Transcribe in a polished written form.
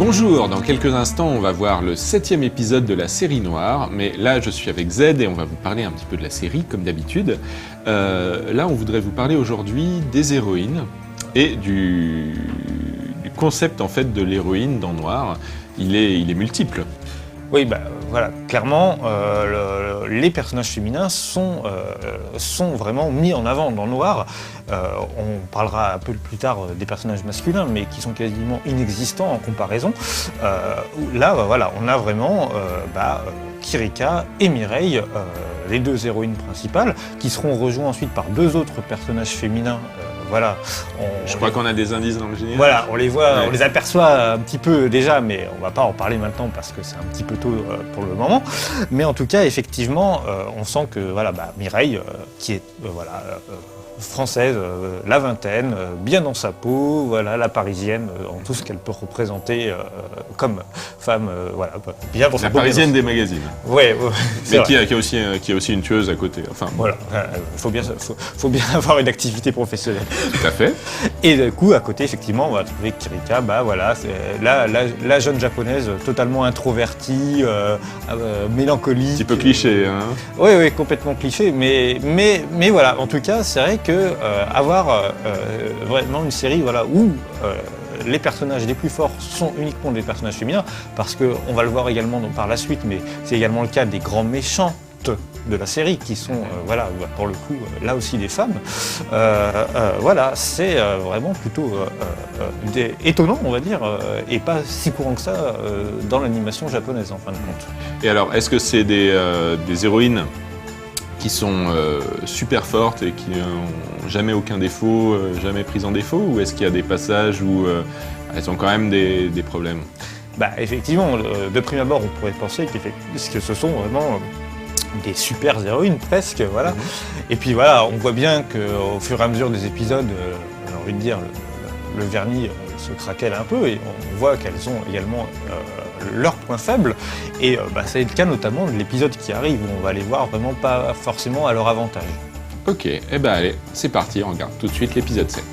Bonjour, dans quelques instants on va voir le 7e épisode de la série Noire, mais là je suis avec Z et on va vous parler un petit peu de la série comme d'habitude. Là on voudrait vous parler aujourd'hui des héroïnes et du concept en fait de l'héroïne dans Noir. Il est multiple. Oui, voilà, clairement, les personnages féminins sont vraiment mis en avant dans Noir. On parlera un peu plus tard des personnages masculins, mais qui sont quasiment inexistants en comparaison. Là, voilà, on a vraiment Kirika et Mireille, les deux héroïnes principales, qui seront rejoints ensuite par deux autres personnages féminins. Voilà, je crois qu'on a des indices dans le générique. Voilà, on les voit, ouais. On les aperçoit un petit peu déjà, mais on va pas en parler maintenant parce que c'est un petit peu tôt pour le moment. Mais en tout cas, effectivement, on sent que Mireille, qui est française, la vingtaine, bien dans sa peau, voilà, la parisienne, en tout ce qu'elle peut représenter comme femme, bien dans sa peau. La parisienne des magazines. Ouais, mais qui a aussi une tueuse à côté. Enfin, voilà, faut bien avoir une activité professionnelle. Tout à fait. Et du coup, à côté, effectivement, on va trouver Kirika, c'est la jeune japonaise totalement introvertie, mélancolique. Un petit peu cliché, hein. Oui, complètement cliché, mais voilà, en tout cas, c'est vrai que avoir vraiment une série où les personnages les plus forts sont uniquement des personnages féminins, parce qu'on va le voir également par la suite, mais c'est également le cas des grands méchants de la série qui sont pour le coup là aussi des femmes. C'est vraiment plutôt étonnant, on va dire, et pas si courant que ça dans l'animation japonaise en fin de compte. Et alors, est-ce que c'est des héroïnes qui sont super fortes et qui n'ont jamais aucun défaut, jamais pris en défaut, ou est-ce qu'il y a des passages où elles ont quand même des problèmes ? Effectivement, de prime abord, on pourrait penser que ce sont vraiment des super héroïnes presque, voilà. Mm-hmm. Et puis voilà, on voit bien qu'au fur et à mesure des épisodes, j'ai envie de dire, le vernis se craquelle un peu et on voit qu'elles ont également leurs points faibles. Et ça va être le cas notamment de l'épisode qui arrive où on va les voir vraiment pas forcément à leur avantage. Ok, allez, c'est parti, on regarde tout de suite l'épisode 7.